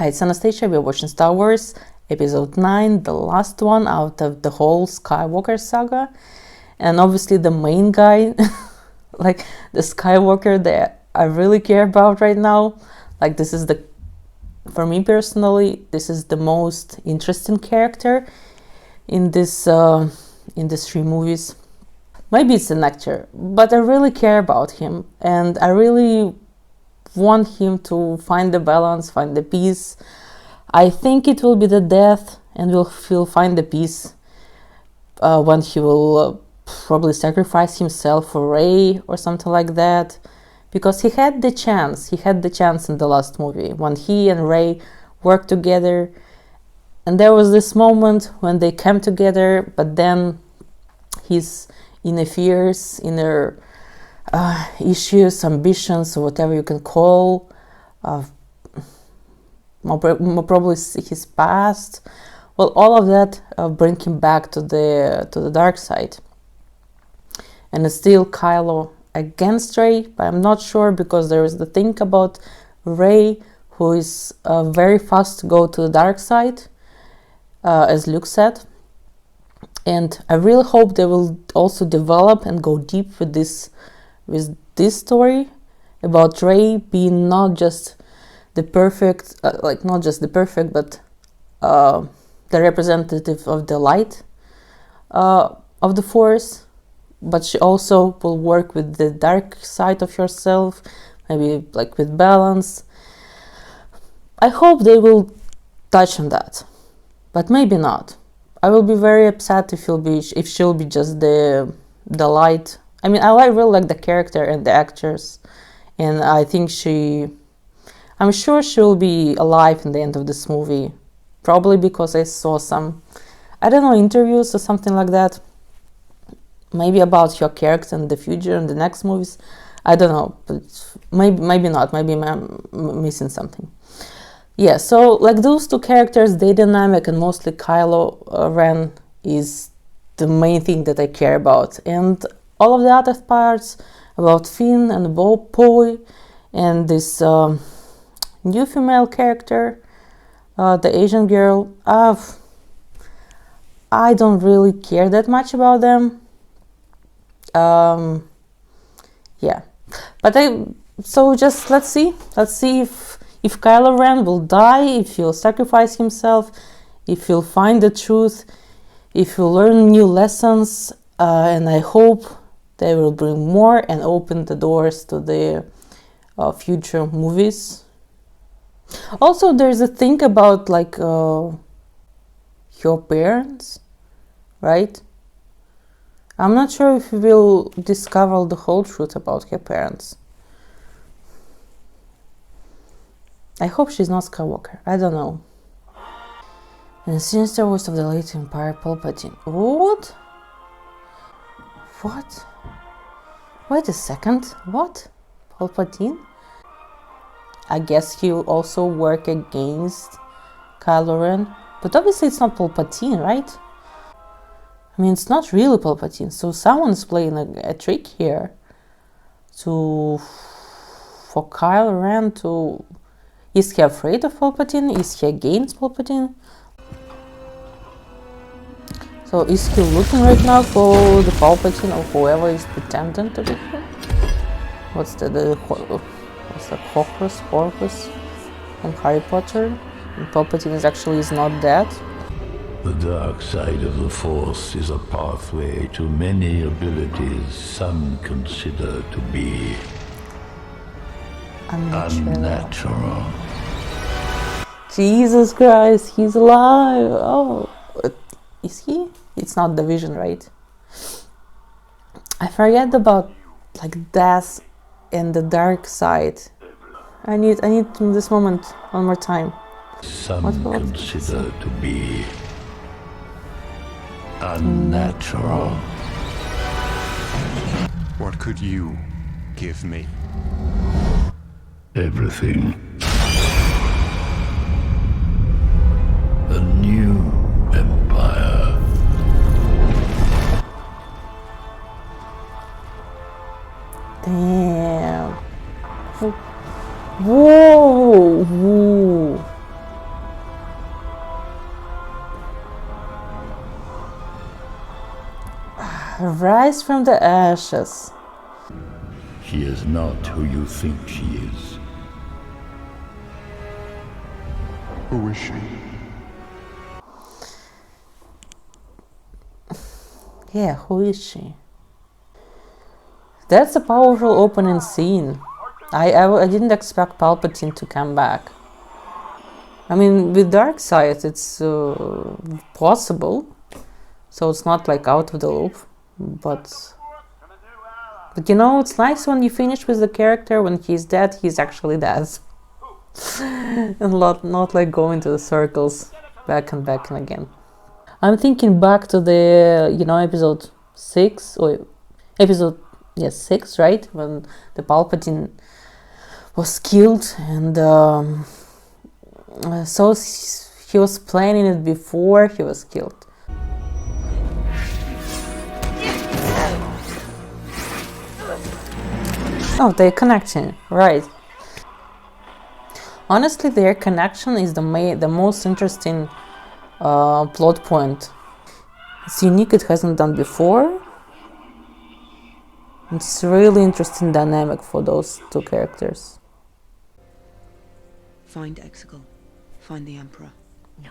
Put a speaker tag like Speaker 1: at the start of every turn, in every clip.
Speaker 1: Hi, it's Anastasia. We're watching Star Wars Episode 9, the last one out of the whole Skywalker saga. And obviously the main guy, like the Skywalker that I really care about right now. Like this is for me personally, this is the most interesting character in these 3 movies. Maybe it's an actor, but I really care about him. And I really want him to find the balance, find the peace. I think it will be the death, and he'll find the peace when he will probably sacrifice himself for Rey or something like that, because he had the chance in the last movie when he and Rey worked together, and there was this moment when they came together, but then his inner fears, inner issues, ambitions, or whatever you can call, more probably his past. Well, all of that bring him back to the dark side. And it's still Kylo against Rey, but I'm not sure because there is the thing about Rey, who is very fast to go to the dark side, as Luke said. And I really hope they will also develop and go deep with this story about Rey being not just the perfect, but the representative of the light of the Force, but she also will work with the dark side of herself, maybe like with balance. I hope they will touch on that, but maybe not. I will be very upset if she'll be just the light. I mean, I really like the character and the actors, and I think I'm sure she'll be alive in the end of this movie, probably because I saw some, I don't know, interviews or something like that, maybe about her character in the future and the next movies. I don't know, but maybe not, maybe I'm missing something. Yeah, so like those two characters, they dynamic, and mostly Kylo Ren is the main thing that I care about, and all of the other parts about Finn and Poe and this new female character, the Asian girl, I don't really care that much about them. Yeah, but so just let's see if Kylo Ren will die, if he'll sacrifice himself, if he'll find the truth, if he'll learn new lessons, and I hope they will bring more and open the doors to the future movies. Also, there's a thing about like her parents, right? I'm not sure if we will discover the whole truth about her parents. I hope she's not Skywalker. I don't know. And sinister voice of the late Empire, Palpatine. What? What? Wait a second. What? Palpatine? I guess he'll also work against Kylo Ren. But obviously it's not Palpatine, right? I mean, it's not really Palpatine. So someone's playing a trick here for Kylo Ren to... Is he afraid of Palpatine? Is he against Palpatine? So is he looking right now for the Palpatine or whoever is pretending to be him? What's the Horcrux in Harry Potter? And Palpatine is not dead.
Speaker 2: The dark side of the Force is a pathway to many abilities some consider to be unnatural.
Speaker 1: Jesus Christ, he's alive! Oh, is he? It's not the Vision, right? I forget about like death and the dark side. I need this moment one more time.
Speaker 2: Some consider to be unnatural.
Speaker 3: What could you give me?
Speaker 2: Everything. A new empire.
Speaker 1: Damn. Whoa! Whoa. Rise from the ashes.
Speaker 2: She is not who you think she is.
Speaker 3: Who is she?
Speaker 1: Yeah, who is she? That's a powerful opening scene. I didn't expect Palpatine to come back. I mean, with Darkseid it's possible, so it's not like out of the loop, but you know, it's nice when you finish with the character, when he's dead, he's actually dead. And not like going to the circles back and again. I'm thinking back to the, you know, episode 6, or episode, yes, 6, right? When the Palpatine was killed, and so he was planning it before he was killed. Oh, they're connecting, right. Honestly, their connection is the most interesting plot point. It's unique, it hasn't done before. It's really interesting dynamic for those two characters.
Speaker 4: Find Exegol. Find the Emperor.
Speaker 5: No.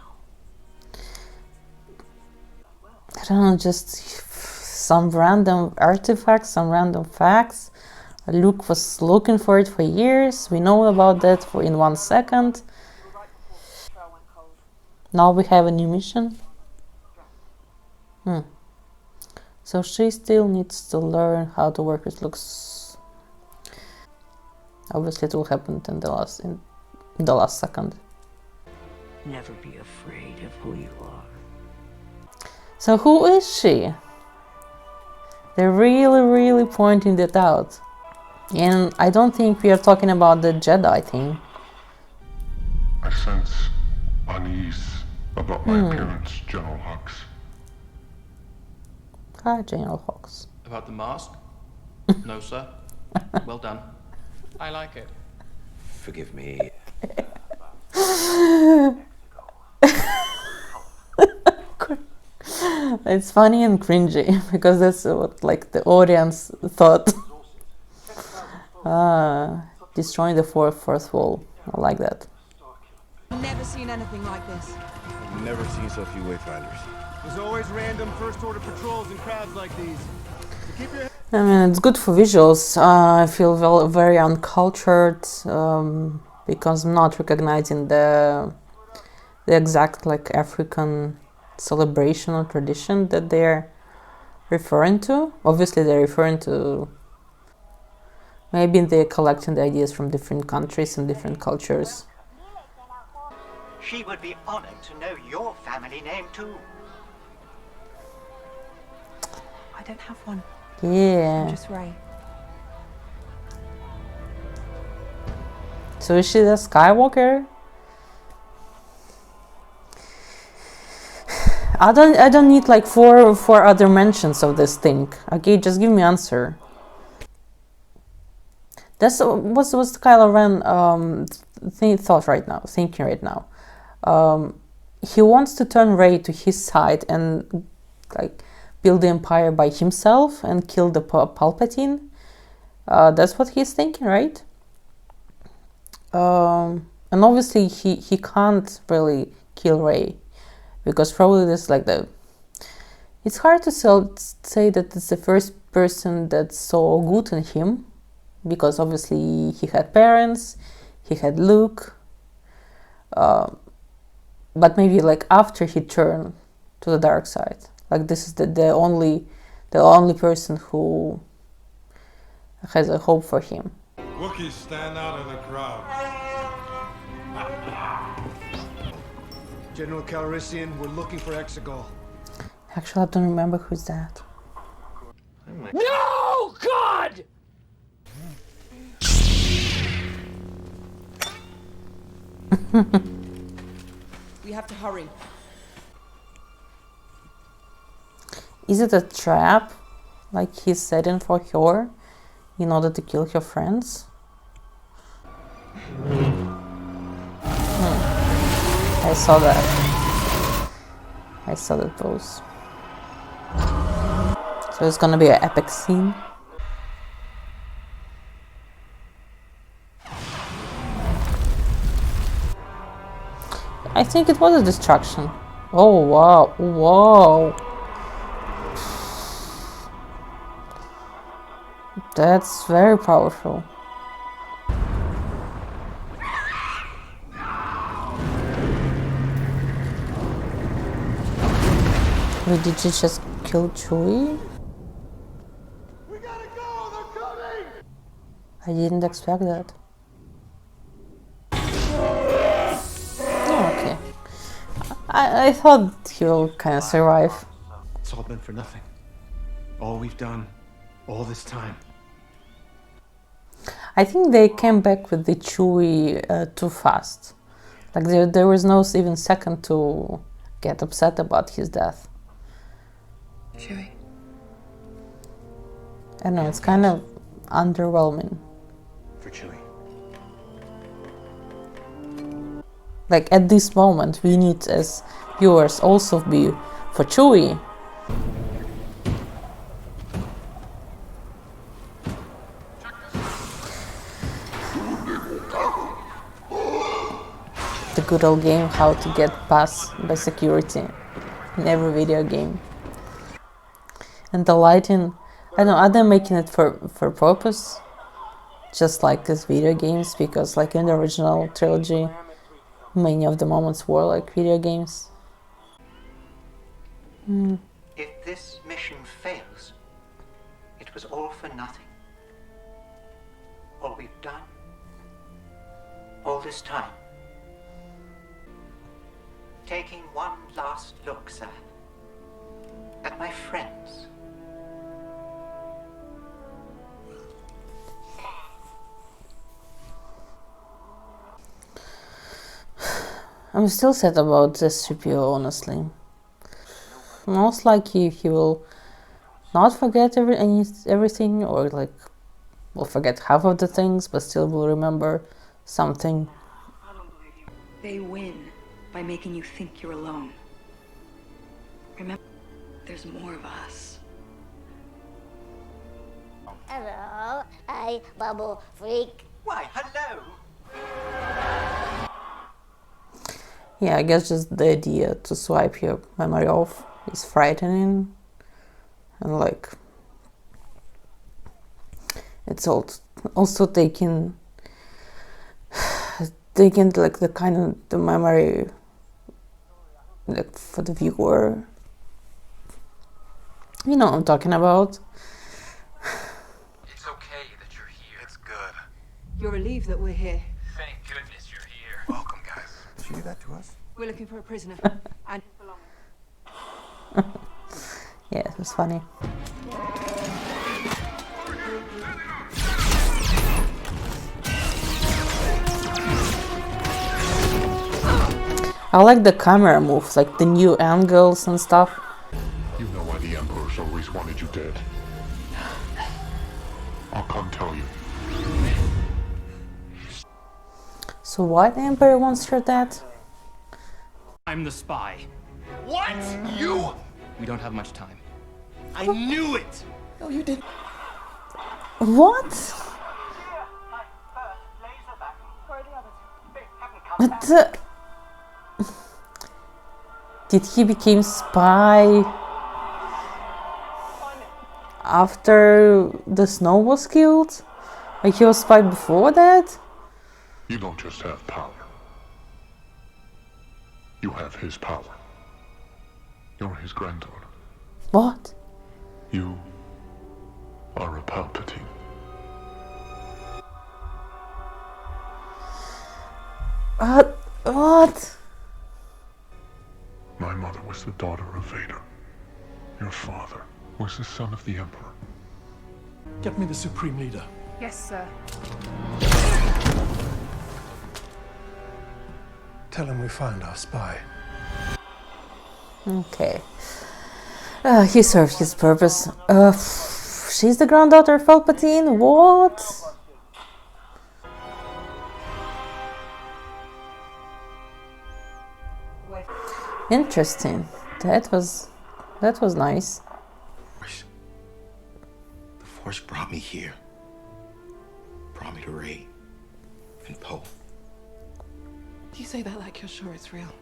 Speaker 1: I don't know, just some random artifacts, some random facts. Luke was looking for it for years. We know about that in 1 second. Now we have a new mission. So she still needs to learn how to work with Luke's. Obviously, it will happen in the last second.
Speaker 5: Never be afraid of who you are.
Speaker 1: So who is she? They're really pointing that out. And I don't think we are talking about the Jedi thing.
Speaker 3: I sense unease about my appearance, General Hux.
Speaker 1: Hi, General Hux.
Speaker 6: About the mask? No, sir. Well done. I like it.
Speaker 7: Forgive me.
Speaker 1: It's funny and cringy because that's what like the audience thought. Destroying the fourth wall. I like that.
Speaker 4: I've never seen anything like this.
Speaker 7: I've never seen so few wayfinders.
Speaker 8: There's always random first order patrols in crowds like these. So keep your
Speaker 1: I mean, it's good for visuals. I feel very uncultured because I'm not recognizing the exact like African celebration or tradition that they're referring to. Obviously, they're referring to. Maybe they're collecting the ideas from different countries and different cultures.
Speaker 9: She would be honored to know your family name too.
Speaker 4: I don't have one.
Speaker 1: Yeah.
Speaker 4: I'm just Ray.
Speaker 1: So is she the Skywalker? I don't need like four other mentions of this thing. Okay, just give me answer. That's what's Kylo Ren thinking right now. He wants to turn Rey to his side and like build the Empire by himself and kill the Palpatine. That's what he's thinking, right? And obviously he can't really kill Rey because probably this like the. It's hard to say that it's the first person that saw good in him. Because obviously he had parents, he had Luke, but maybe like after he turned to the dark side, like this is the only person who has a hope for him.
Speaker 8: Wookiees stand out in the crowd. General Calrissian, we're looking for Exegol.
Speaker 1: Actually, I don't remember who's that.
Speaker 5: No, God!
Speaker 4: We have to hurry.
Speaker 1: Is it a trap, like he's setting for her, in order to kill her friends? I saw that. I saw that pose. So it's gonna be an epic scene. I think it was a distraction. Oh wow, whoa. That's very powerful. Wait, did you just kill Chewie?
Speaker 8: We gotta go! They're coming!
Speaker 1: I didn't expect that. Oh, okay. I thought he'll kind of survive.
Speaker 8: It's all been for nothing. All we've done, all this time.
Speaker 1: I think they came back with the Chewie too fast. Like there was no even second to get upset about his death.
Speaker 4: Chewie.
Speaker 1: I don't know, it's kind of underwhelming.
Speaker 8: For Chewie.
Speaker 1: Like at this moment, we need as viewers also be for Chewie. The good old game, how to get past by security in every video game. And the lighting, I don't know, are they making it for purpose? Just like these video games, because like in the original trilogy, many of the moments were like video games.
Speaker 9: If this mission fails, it was all for nothing. All we've done, all this time. Taking one last look, sir, at my friends.
Speaker 1: I'm still sad about the CPO, honestly. Most likely he will not forget everything, or like will forget half of the things, but still will remember something.
Speaker 10: They win by making you think you're alone. Remember, there's more of us.
Speaker 11: Hello, hi, bubble freak.
Speaker 9: Why, hello!
Speaker 1: Yeah, I guess just the idea to swipe your memory off is frightening, and like it's also taking like the kind of the memory like for the viewer. You know what I'm talking about.
Speaker 12: It's okay that you're here. It's good.
Speaker 4: You're relieved that we're here.
Speaker 12: Thank goodness you're here. Welcome, guys.
Speaker 8: Did you do that to us?
Speaker 4: We're looking for a prisoner and belongings.
Speaker 1: Yeah, it was funny. I like the camera moves, like the new angles and stuff.
Speaker 3: You know why the Emperor's always wanted you dead. I'll come tell you.
Speaker 1: So why the Emperor wants her dead?
Speaker 6: I'm the spy.
Speaker 8: What? You?
Speaker 6: We don't have much time.
Speaker 8: I knew it!
Speaker 1: No, you didn't. What? What the? Did he become spy after the Snow was killed? Like he was spy before that?
Speaker 3: You don't just have power. You have his power. You're his granddaughter.
Speaker 1: What?
Speaker 3: You are a Palpatine.
Speaker 1: What?
Speaker 3: My mother was the daughter of Vader. Your father was the son of the Emperor.
Speaker 8: Get me the Supreme Leader.
Speaker 10: Yes, sir.
Speaker 8: Tell him we found our spy.
Speaker 1: Okay. He served his purpose. She's the granddaughter of Palpatine? What? Interesting. That was nice.
Speaker 7: Force brought me here. Brought me to Rey and Poe.
Speaker 13: You say that like you're sure it's real.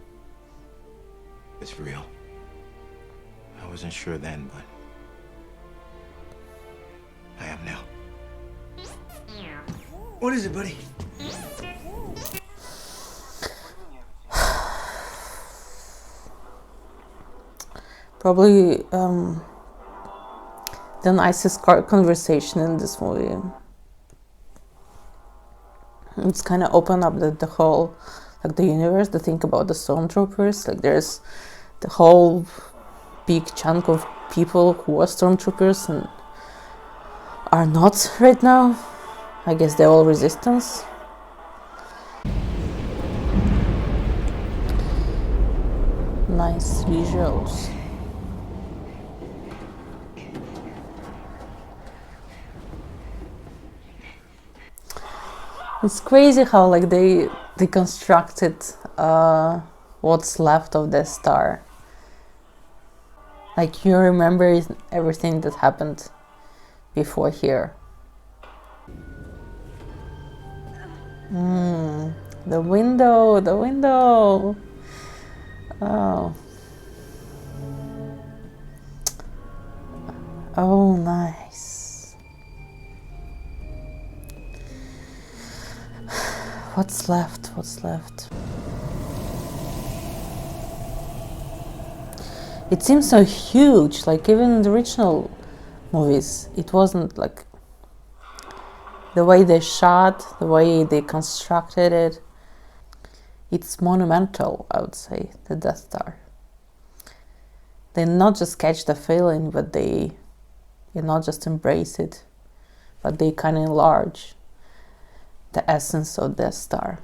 Speaker 7: It's real. I wasn't sure then, but I am now. What is it, buddy?
Speaker 1: Probably the nicest conversation in this movie. It's kind of open up the whole, like, the universe, the thing about the stormtroopers. Like, there's the whole big chunk of people who are stormtroopers and are not right now. I guess they're all resistance. Nice visuals. It's crazy how, like, they constructed what's left of the star. Like, you remember everything that happened before here. The window. Oh. Oh, nice. What's left? It seems so huge, like even in the original movies, it wasn't like the way they shot, the way they constructed it. It's monumental, I would say, the Death Star. They not just catch the feeling, but they not just embrace it, but they kind of enlarge the essence of Death Star.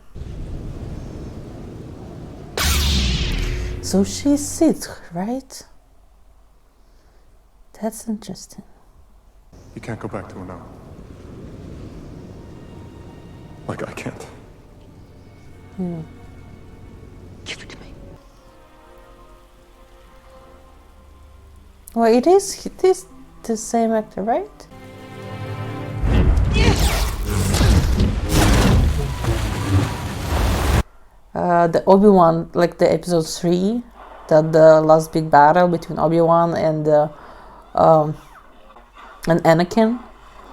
Speaker 1: So she's Sith, right? That's interesting.
Speaker 3: You can't go back to her now. Like I can't.
Speaker 13: Give it to me.
Speaker 1: Well, it is the same actor, right? The Obi-Wan, like the episode 3, the last big battle between Obi-Wan and Anakin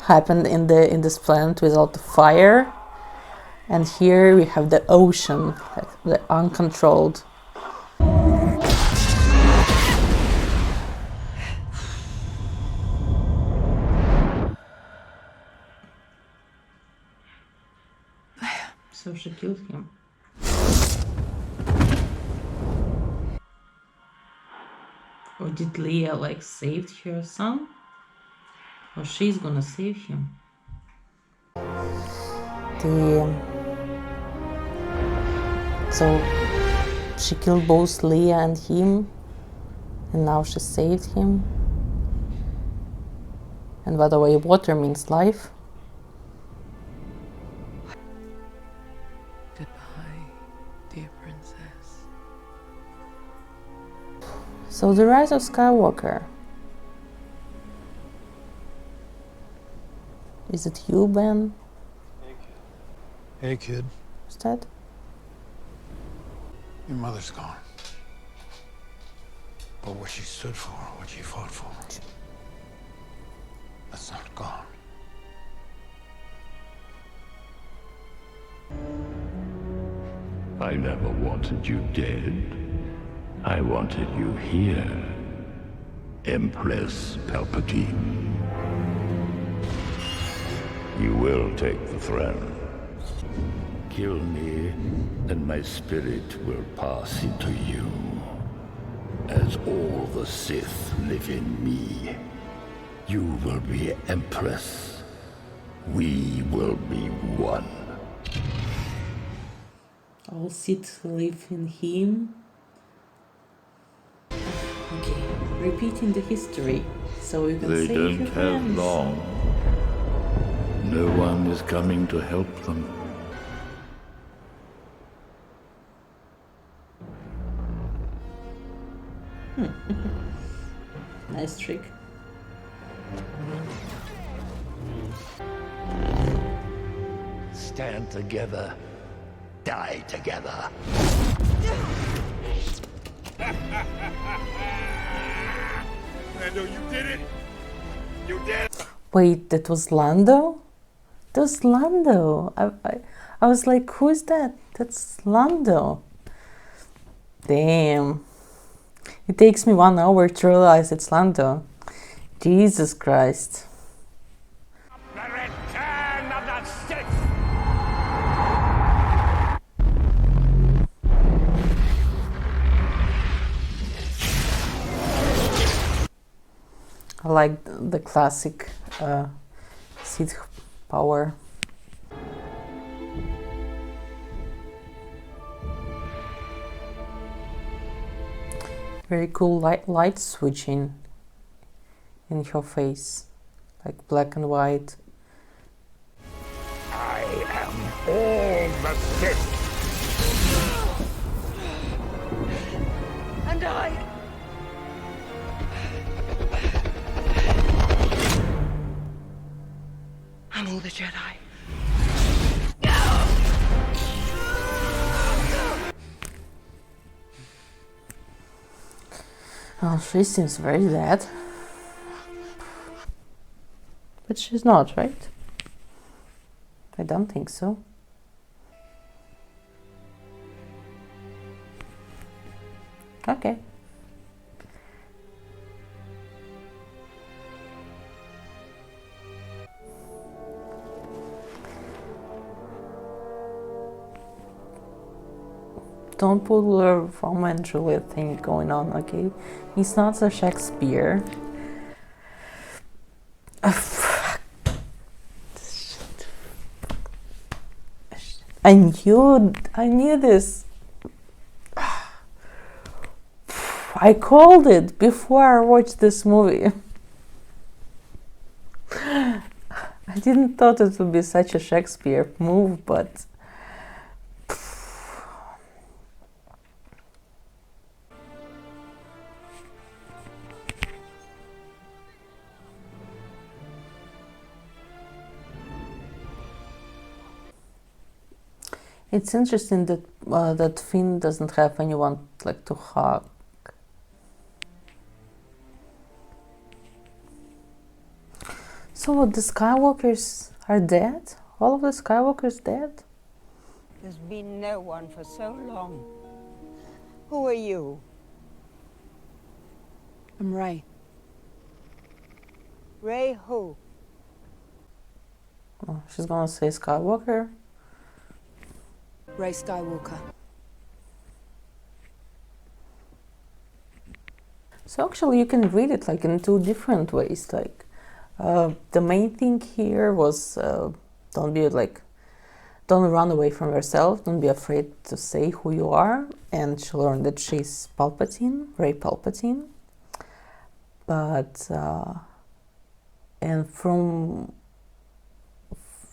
Speaker 1: happened in this planet with all the fire, and here we have the ocean, like the uncontrolled. So she killed him. Or did Leia like saved her son? Or she's gonna save him? So she killed both Leia and him, and now she saved him. And by the way, water means life.
Speaker 13: Goodbye, dear princess.
Speaker 1: So the rise of Skywalker. Is it you, Ben?
Speaker 3: Hey, kid.
Speaker 1: Who's that?
Speaker 3: Your mother's gone. But what she stood for, what she fought for, that's not gone.
Speaker 2: I never wanted you dead. I wanted you here, Empress Palpatine. You will take the throne. Kill me, and my spirit will pass into you. As all the Sith live in me, you will be Empress. We will be one.
Speaker 1: All Sith live in him. Okay, repeating the history, so you can
Speaker 2: They
Speaker 1: save
Speaker 2: don't
Speaker 1: your
Speaker 2: have
Speaker 1: friends.
Speaker 2: long. No one is coming to help them.
Speaker 1: Nice trick.
Speaker 2: stand together, die together.
Speaker 8: Lando, you did it! You did it!
Speaker 1: Wait, that was Lando? That was Lando. I was like, who is that? That's Lando. Damn. It takes me 1 hour to realize it's Lando. Jesus Christ.
Speaker 8: The return of the Sith!
Speaker 1: I like the classic Sith power. Very cool light switching in her face, like black and white.
Speaker 8: I am all the Sith!
Speaker 5: And I... I'm all the Jedi.
Speaker 1: Oh, she seems very dead. But she's not, right? I don't think so. Okay. Don't put a Romeo and Juliet thing going on, okay? It's not a Shakespeare. I knew this. I called it before I watched this movie. I didn't thought it would be such a Shakespeare move, but it's interesting that that Finn doesn't have anyone like to hug. So what, the Skywalkers are dead? All of the Skywalkers dead?
Speaker 5: There's been no one for so long. Who are you?
Speaker 13: I'm Rey.
Speaker 5: Rey who?
Speaker 1: Oh, she's gonna say Skywalker.
Speaker 13: Rey Skywalker.
Speaker 1: So actually you can read it like in two different ways. Like the main thing here was don't run away from yourself, don't be afraid to say who you are, and she learned that she's Palpatine, Rey Palpatine. But and from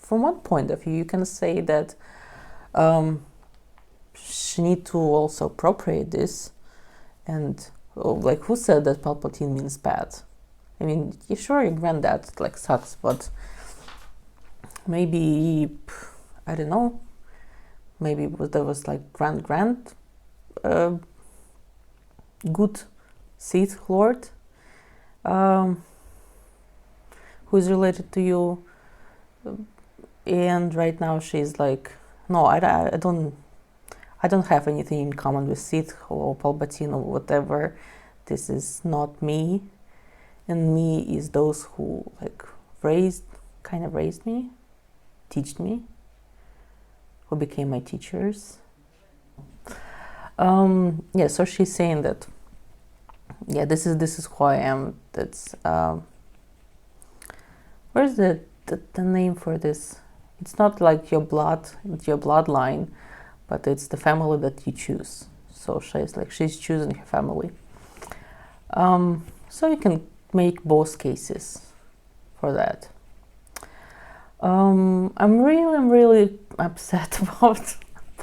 Speaker 1: one point of view you can say that she need to also appropriate this, and like, who said that Palpatine means bad? I mean, you sure your granddad like sucks, but maybe, I don't know, maybe there was like grand good Sith Lord who's related to you, and right now she's like, no, I don't have anything in common with Sith or Palpatine or whatever. This is not me, and me is those who like kind of raised me, taught me, who became my teachers. Yeah, so she's saying that, yeah, this is who I am. That's where's the name for this? It's not like your bloodline, but it's the family that you choose. So she's choosing her family. So you can make both cases for that. I'm really upset about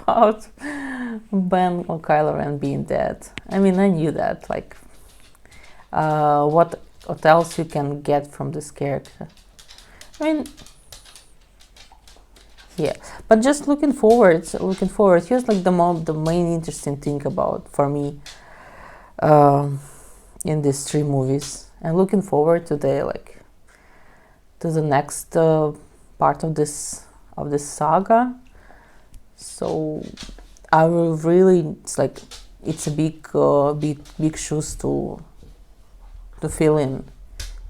Speaker 1: Ben or Kylo Ren being dead. I mean, I knew that. Like, what else you can get from this character? I mean, Yeah, but just looking forward. Here's like the main interesting thing about for me in these three movies, and looking forward to the next part of this saga. So I will really, it's a big shoes to fill in,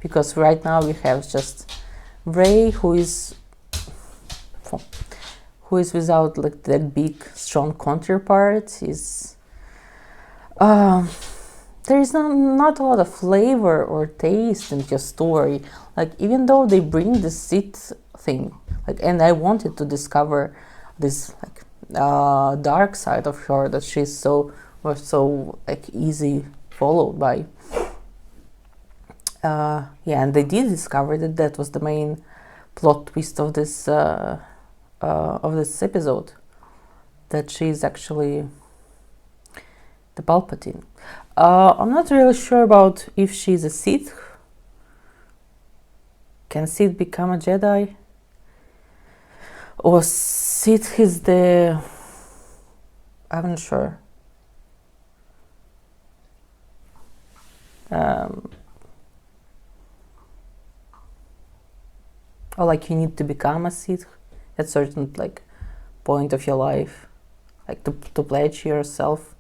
Speaker 1: because right now we have just Rey, who is without like that big strong counterpart. Is there is not a lot of flavor or taste in your story. Like, even though they bring the Sith thing, like, and I wanted to discover this dark side of her that she's so like easy followed by. Yeah, and they did discover that was the main plot twist of this episode, that she's actually the Palpatine. I'm not really sure about if she's a Sith. Can Sith become a Jedi? Or Sith is the... I'm not sure. Or like you need to become a Sith at certain like point of your life, like to pledge yourself.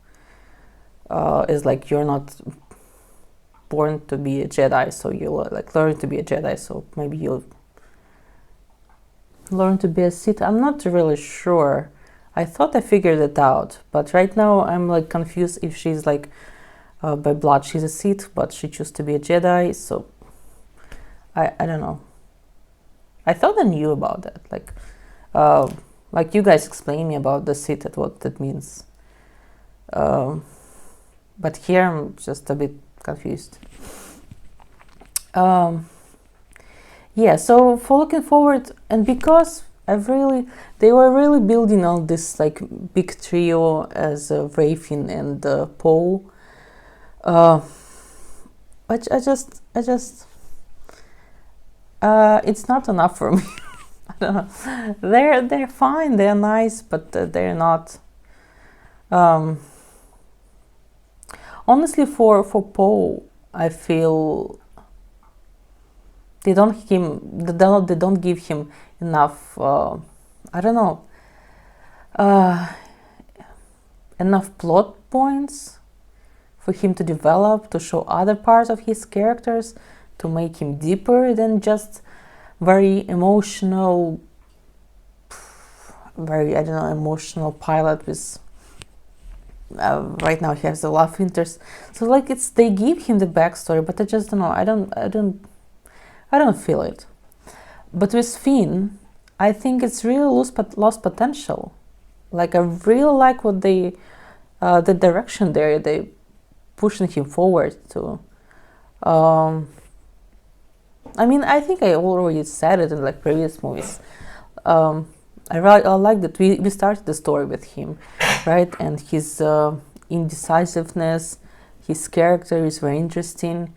Speaker 1: Is like you're not born to be a Jedi, so you'll like learn to be a Jedi. So maybe you'll learn to be a Sith. I'm not really sure. I thought I figured it out, but right now I'm like confused if she's like by blood she's a Sith, but she chose to be a Jedi. So I don't know. I thought I knew about that. Like you guys explained me about the Sith and what that means. But here I'm just a bit confused. Yeah, so for looking forward, and because they were really building on this like big trio as Rey, Finn, and Poe. But I just it's not enough for me. I don't know. They're fine. They're nice, but they're not. Honestly, for Poe, I feel they don't give him enough. I don't know. Enough plot points for him to develop, to show other parts of his characters, to make him deeper than just very emotional, emotional pilot with. Right now he has a love interest, so like they give him the backstory, but I just don't know. I don't feel it. But with Finn, I think it's really lost potential. Like I really like what the direction they pushing him forward to. I mean, I think I already said it in like previous movies. I like that we started the story with him, right? And his indecisiveness, his character is very interesting,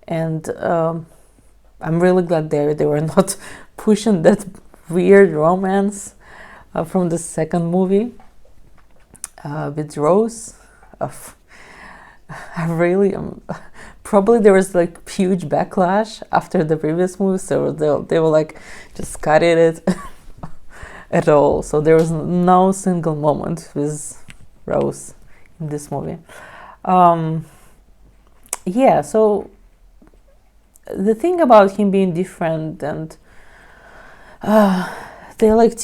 Speaker 1: and I'm really glad they were not pushing that weird romance from the second movie with Rose. I really probably there was like huge backlash after the previous movie, so they were like just cutting it at all. So there was no single moment with Rose in this movie. Yeah, so the thing about him being different, and they like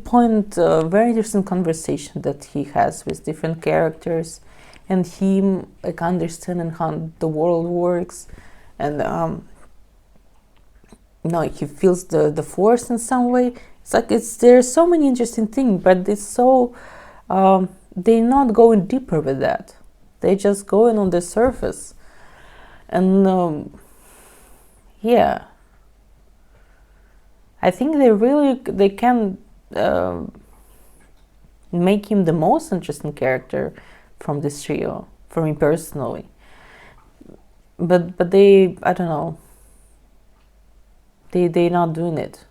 Speaker 1: point very interesting conversation that he has with different characters, and him like understanding how the world works, and he feels the force in some way. It's like there's so many interesting things, but it's so they're not going deeper with that. They just going on the surface, and yeah, I think they can make him the most interesting character from this trio for me personally. But they, I don't know, they're not doing it.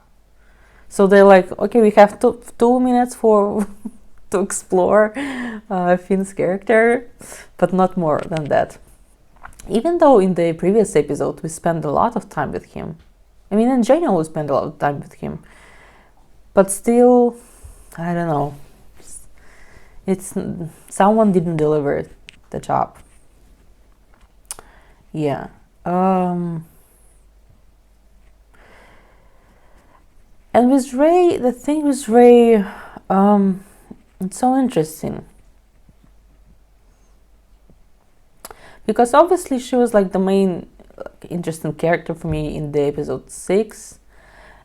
Speaker 1: So they're like, okay, we have 2 minutes for to explore Finn's character, but not more than that. Even though in the previous episode we spent a lot of time with him, I mean, in general we spent a lot of time with him, but still, I don't know, it's someone didn't deliver the job. Yeah. And with Rey, the thing with Rey, it's so interesting. Because obviously she was like the main interesting character for me in the episode 6.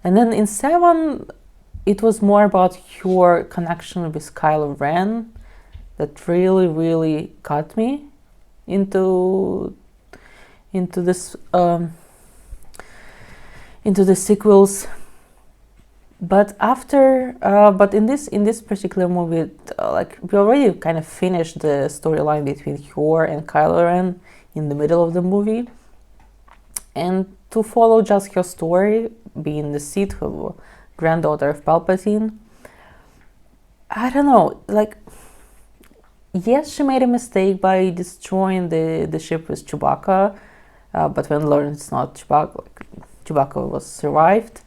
Speaker 1: And then in 7, it was more about her connection with Kylo Ren that really, really got me into this into the sequels. But after, but in this particular movie, like we already kind of finished the storyline between her and Kylo Ren in the middle of the movie, and to follow just her story, being the Sith, granddaughter of Palpatine, I don't know, like, yes, she made a mistake by destroying the ship with Chewbacca, but when learned it's not Chewbacca, like, Chewbacca was survived.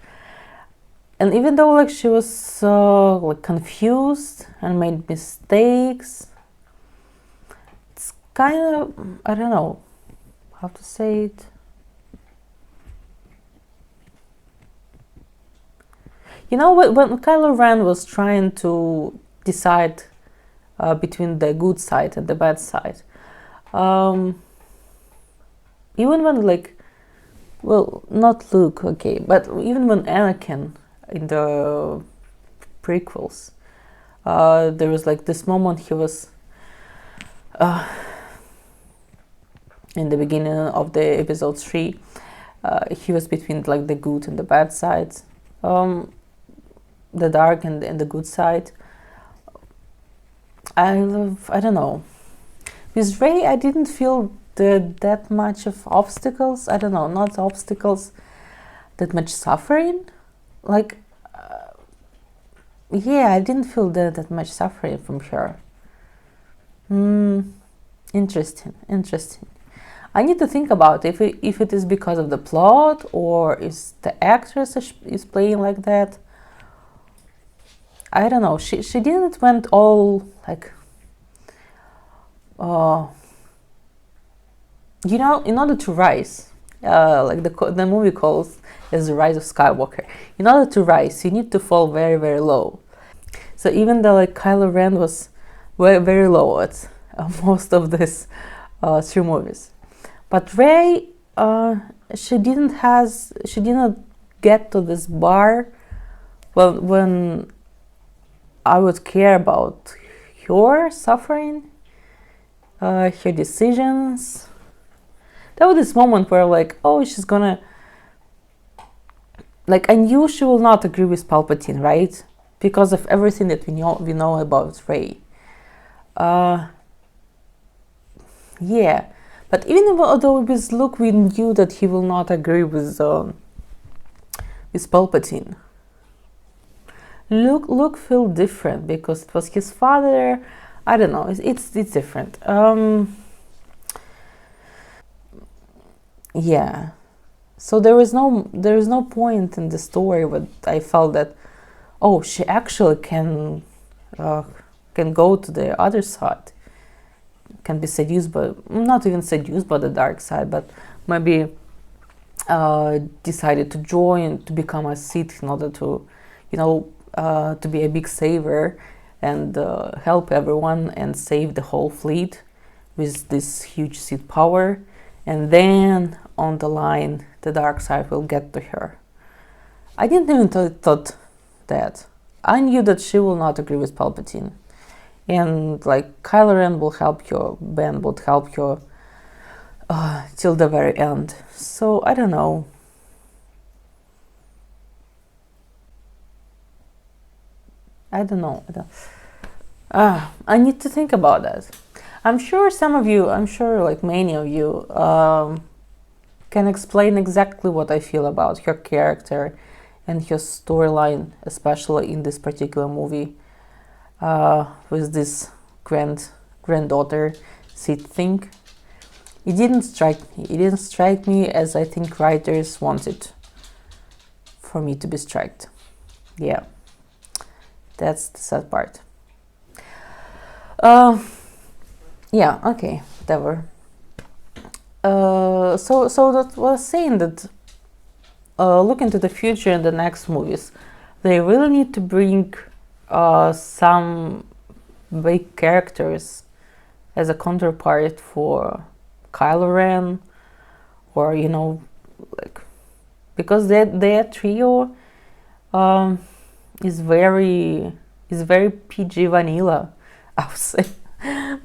Speaker 1: And even though like she was like confused and made mistakes, it's kind of, I don't know how to say it. You know, when Kylo Ren was trying to decide between the good side and the bad side, even when like, well, not Luke, okay, but even when Anakin in the prequels, there was like this moment he was in the beginning of the episode 3, he was between like the good and the bad sides, the dark and the good side. I don't know, with Rey I didn't feel that much of obstacles. I don't know, not obstacles, that much suffering. Like, yeah, I didn't feel that much suffering from her. Interesting. I need to think about if it is because of the plot, or is the actress is playing like that. I don't know. She didn't went all like, you know, in order to rise, like the movie calls as the rise of Skywalker. In order to rise, you need to fall very, very low. So even though like Kylo Ren was very, very low at most of this 3 movies, but Rey, she didn't get to this bar when I would care about her suffering, her decisions. There was this moment where like, oh, she's gonna, like, I knew she will not agree with Palpatine, right? Because of everything that we know about Rey. Yeah, but even though with Luke we knew that he will not agree with Palpatine. Luke felt different because it was his father. I don't know. It's different. Yeah. So there is no point in the story where I felt that, oh, she actually can go to the other side, can be seduced by, not even seduced by the dark side, but maybe decided to join, to become a Sith in order to, you know, to be a big saver and help everyone and save the whole fleet with this huge Sith power. And then on the line, the dark side will get to her. I didn't even thought that. I knew that she will not agree with Palpatine. And like Kylo Ren will help her, Ben would help her till the very end. So I don't know. I need to think about that. I'm sure like many of you can explain exactly what I feel about her character and her storyline, especially in this particular movie, with this granddaughter Sith thing. It didn't strike me. It didn't strike me as I think writers wanted for me to be struck. Yeah, that's the sad part. Yeah, okay, whatever. So that was saying that look into the future in the next movies, they really need to bring some big characters as a counterpart for Kylo Ren, or like, because their trio is very PG vanilla, I would say.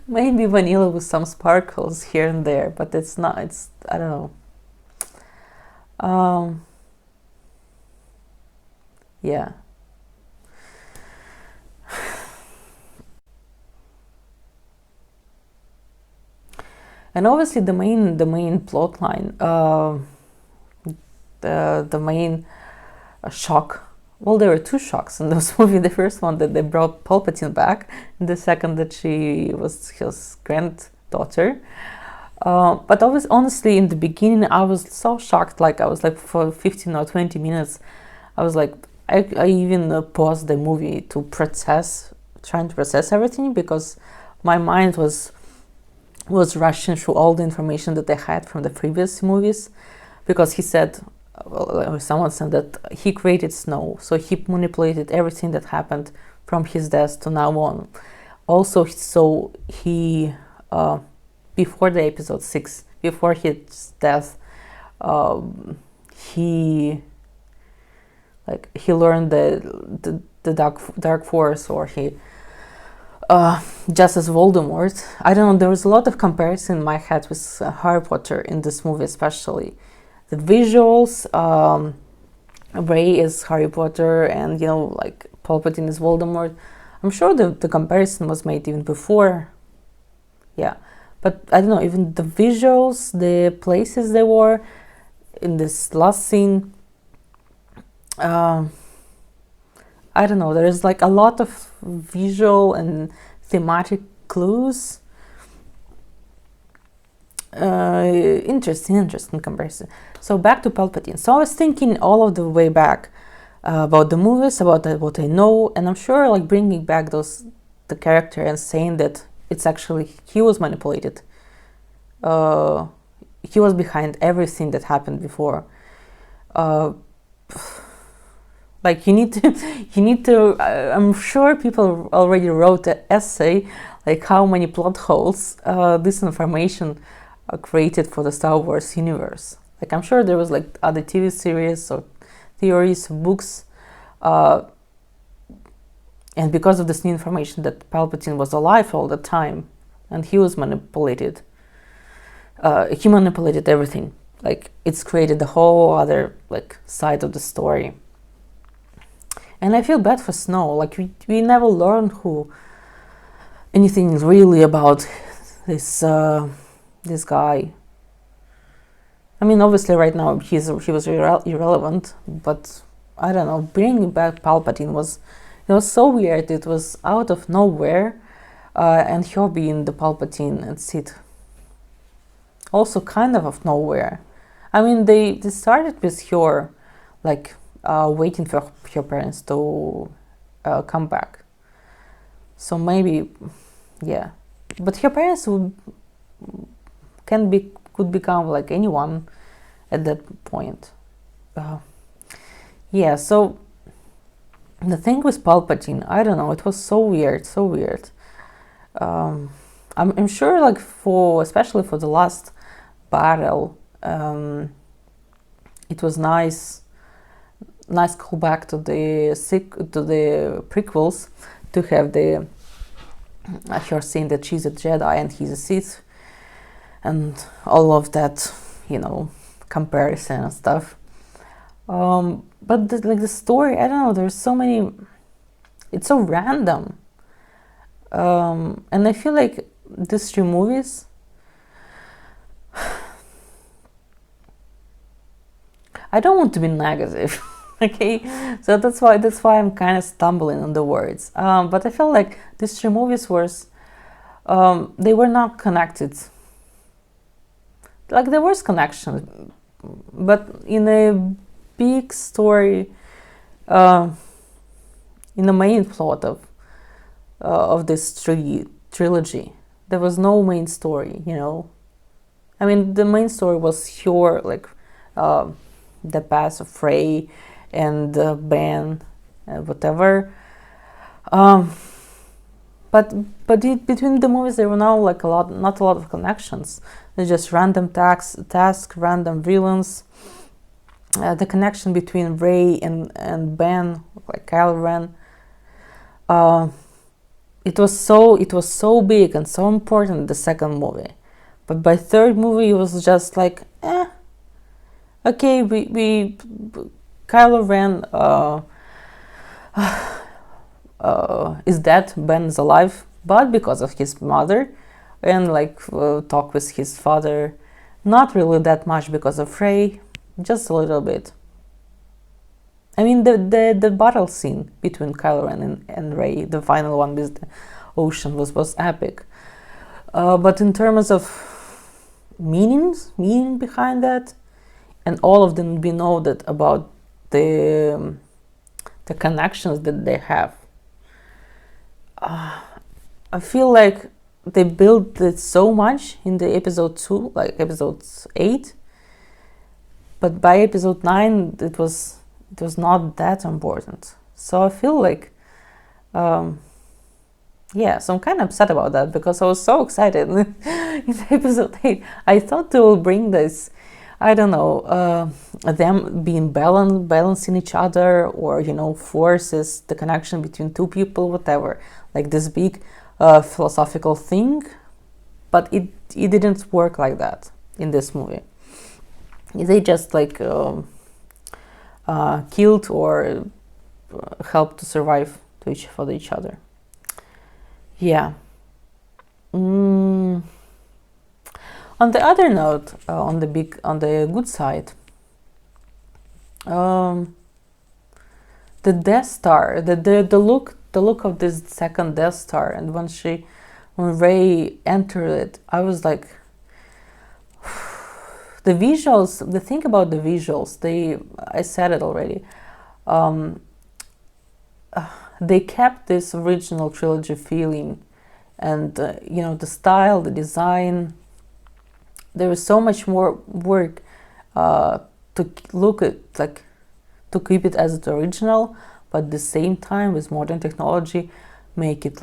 Speaker 1: Maybe vanilla with some sparkles here and there, but it's not. It's, I don't know. Yeah. And obviously the main plot line, the main shock. Well, there were two shocks in this movie. The first one, that they brought Palpatine back, and the second, that she was his granddaughter. But honestly, in the beginning, I was so shocked. Like, I was like, for 15 or 20 minutes, I was like, I even paused the movie to trying to process everything, because my mind was rushing through all the information that I had from the previous movies, because he said, or someone said, that he created snow, so he manipulated everything that happened from his death to now on. Also, so he before the episode 6, before his death, he learned the dark force, or he just as Voldemort. I don't know, there was a lot of comparison in my head with Harry Potter in this movie, especially the visuals. Rey is Harry Potter, and like Palpatine is Voldemort. I'm sure the comparison was made even before. Yeah, but I don't know, even the visuals, the places they were in this last scene, I don't know, there is like a lot of visual and thematic clues. Interesting comparison. So back to Palpatine. So I was thinking all of the way back about the movies, about what I know, and I'm sure like bringing back the character and saying that it's actually he was manipulated. He was behind everything that happened before. Like you need to. I'm sure people already wrote an essay, like how many plot holes this information created for the Star Wars universe. Like I'm sure there was like other TV series or theories, books, and because of this new information that Palpatine was alive all the time and he was manipulated, he manipulated everything. Like it's created the whole other like side of the story. And I feel bad for Snow. Like we never learned anything really about this guy. I mean, obviously, right now he was irrelevant, but I don't know. Bringing back Palpatine was so weird. It was out of nowhere, and her being the Palpatine and Sith also kind of nowhere. I mean, they started with her, like waiting for her parents to come back. So maybe, yeah, but her parents could become like anyone at that point. Yeah, so the thing with Palpatine, I don't know, it was so weird. I'm sure, like especially for the last battle, it was nice callback to the prequels, to have her saying that she's a Jedi and he's a Sith, and all of that, comparison and stuff. But the story, I don't know, there's so many, it's so random. And I feel like these 3 movies, I don't want to be negative, Okay, so that's why I'm kind of stumbling on the words. But I felt like these three movies they were not connected. Like there was connection, but in a big story, in the main plot of this trilogy, there was no main story. I mean, the main story was your the past of Rey and Ben, whatever. But between the movies, there were now like not a lot of connections. They're just random task, random villains. The connection between Rey and Ben, like Kylo Ren, it was so big and so important. The second movie, but by third movie, it was just like, okay, we Kylo Ren is dead, Ben is alive, but because of his mother, and talk with his father, not really that much because of Rey, just a little bit. I mean, the battle scene between Kylo Ren and Rey, the final one with the ocean, was epic. But in terms of meaning behind that, and all of them we know that about the connections that they have. I feel like they built it so much in the episode 2, like episode 8, but by episode 9 it was not that important. So I feel like so I'm kind of upset about that, because I was so excited in episode 8. I thought they will bring this, I don't know, them being balancing each other, or forces, the connection between two people, whatever, like this big philosophical thing. But it didn't work like that in this movie. They just killed or helped to survive for each other. Yeah. On the other note, on the good side, the Death Star, the look of this second Death Star, and when Rey entered it, I was like, the visuals. The thing about the visuals, I said it already. They kept this original trilogy feeling, and the style, the design. There was so much more work to look at, to keep it as the original, but at the same time with modern technology, make it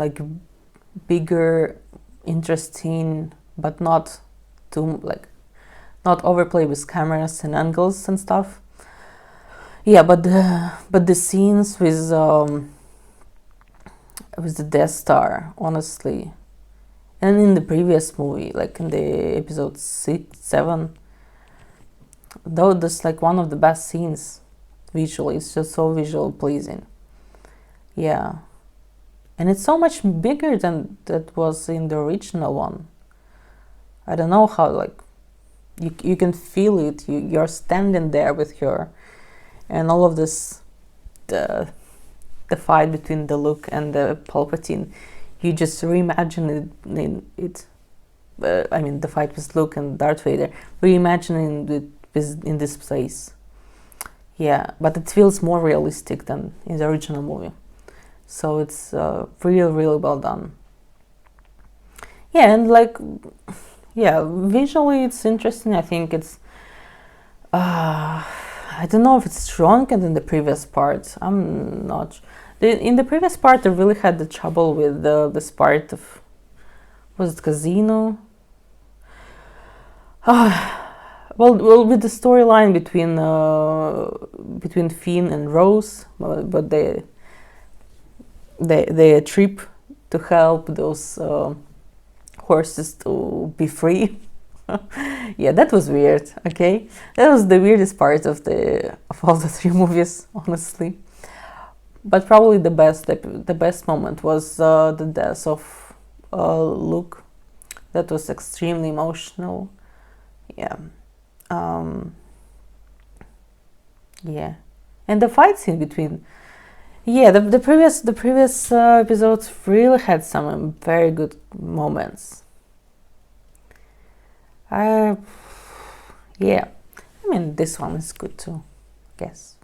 Speaker 1: bigger, interesting, but not too not overplay with cameras and angles and stuff. Yeah, but the scenes with the Death Star, honestly, and in the previous movie, like in the episode 6, 7, though that's one of the best scenes visually. It's just so visual pleasing. Yeah, and it's so much bigger than that was in the original one. I don't know how, you can feel it. You're standing there with her, and all of this, the fight between the Luke and the Palpatine, you just reimagine it. I mean, the fight with Luke and Darth Vader, reimagining it in this place. Yeah, but it feels more realistic than in the original movie. So it's really, really well done. Yeah, and visually it's interesting. I think it's I don't know if it's stronger than the previous part. I'm not. In the previous part, I really had the trouble with this part of, was it Casino? Well, with the storyline between Finn and Rose, but they trip to help those horses to be free. Yeah, that was weird. Okay, that was the weirdest part of all the three movies, honestly. But probably the best moment was the death of Luke. That was extremely emotional. Yeah. Yeah. And the fight scene between, yeah, the previous episodes really had some very good moments. Yeah, I mean, this one is good too, I guess.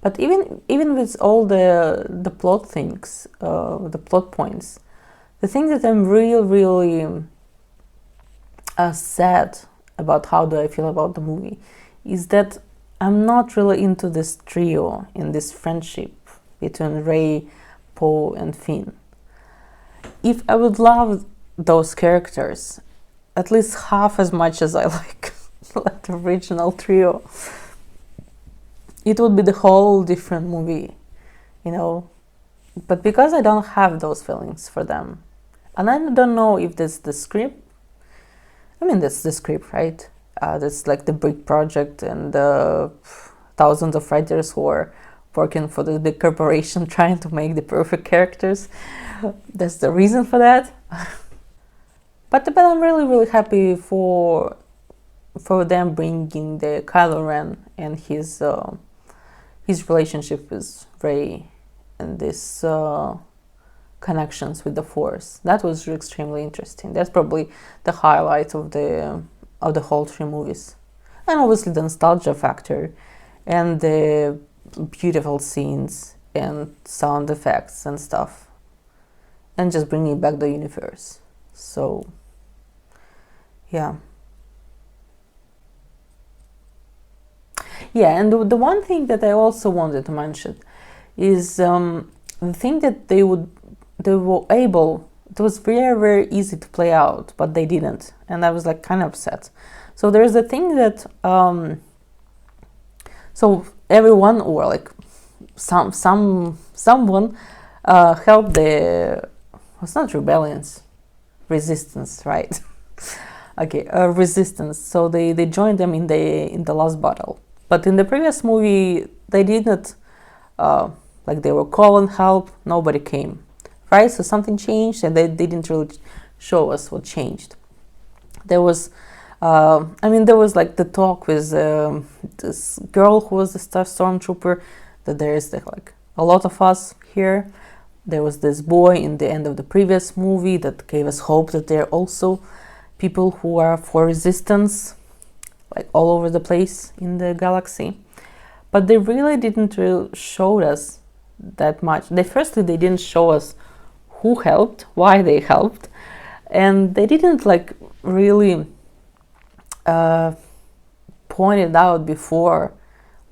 Speaker 1: But even with all the plot things, the plot points, the thing that I'm really sad about how do I feel about the movie is that I'm not really into this trio, in this friendship between Rey, Poe, and Finn. If I would love those characters at least half as much as I like the original trio, it would be the whole different movie, you know. But because I don't have those feelings for them, and I don't know if this the script, I mean, that's the script, right? That's like the big project and thousands of writers who are working for the big corporation trying to make the perfect characters. That's the reason for that. But I'm really happy for them bringing the Kylo Ren and his relationship with Rey and this connections with the Force. That was extremely interesting. That's probably the highlight of the whole 3 movies. And obviously the nostalgia factor and the beautiful scenes and sound effects and stuff, and just bringing back the universe. So yeah, and the one thing that I also wanted to mention is the thing that they were able, it was very easy to play out, but they didn't, and I was like kind of upset. So there's a thing that so everyone, or like someone helped the, it's not rebellions, resistance, right? Okay, resistance. So they joined them in the last battle. But in the previous movie, they didn't, like they were calling help, nobody came, right? So something changed, and they didn't really show us what changed. There was, there was like the talk with this girl who was the stormtrooper, that there is like a lot of us here. There was this boy in the end of the previous movie that gave us hope that there are also people who are for resistance, like all over the place in the galaxy. But they really didn't really show us that much. They didn't show us who helped, why they helped, and they didn't like really point it out before,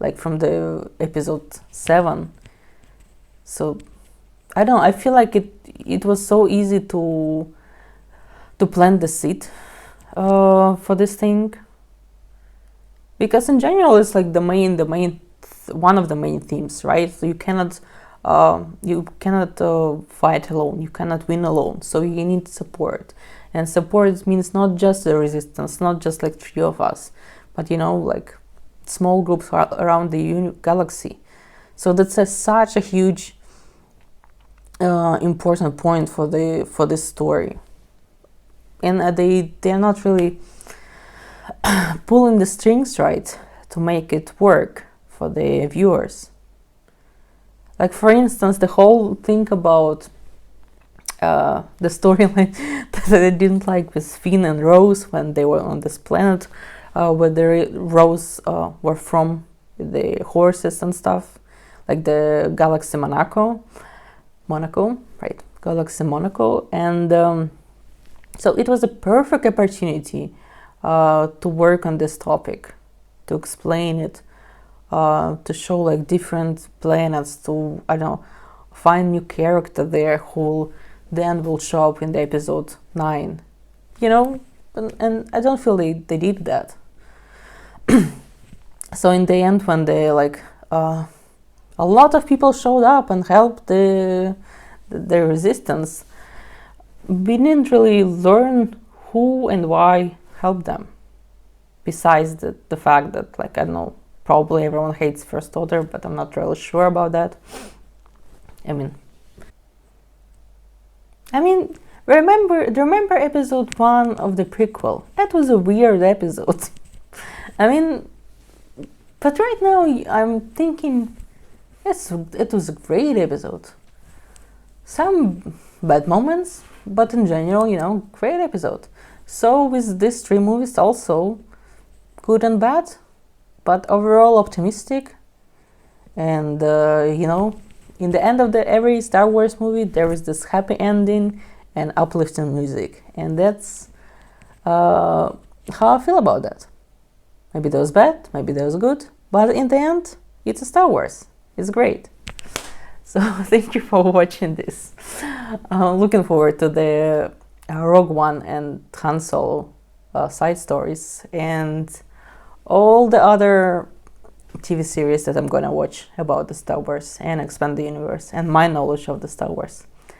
Speaker 1: like from the episode 7. So I don't know, I feel like it was so easy to plant the seed for this thing, because in general it's like the main one of the main themes, right? So you cannot fight alone, you cannot win alone, so you need support. And support means not just the resistance, not just like 3 of us, but like small groups around the galaxy. So that's such a huge important point for this story. And they're not really pulling the strings right to make it work for the viewers. Like, for instance, the whole thing about the storyline that I didn't like with Finn and Rose when they were on this planet where the Rose were from, the horses and stuff, like the Galaxy Monaco, right? Galaxy Monaco. And so it was a perfect opportunity to work on this topic, to explain it, to show like different planets, to, I don't know, find new character there who then will show up in the episode 9, and I don't feel they did that. So in the end, when they like a lot of people showed up and helped the resistance, we didn't really learn who and why helped them, besides the fact that, like, I don't know, probably everyone hates First Order, but I'm not really sure about that. I mean, remember episode 1 of the prequel? That was a weird episode. I mean, but right now I'm thinking, yes, it was a great episode. Some bad moments, but in general, you know, great episode. So with these 3 movies also, good and bad, but overall optimistic. And you know, in the end of every Star Wars movie, there is this happy ending and uplifting music, and that's how I feel about that. Maybe that was bad, maybe that was good, but in the end, it's a Star Wars. It's great. So thank you for watching this. Looking forward to the Rogue One and Han Solo side stories and all the other TV series that I'm gonna watch about the Star Wars and expand the universe and my knowledge of the Star Wars.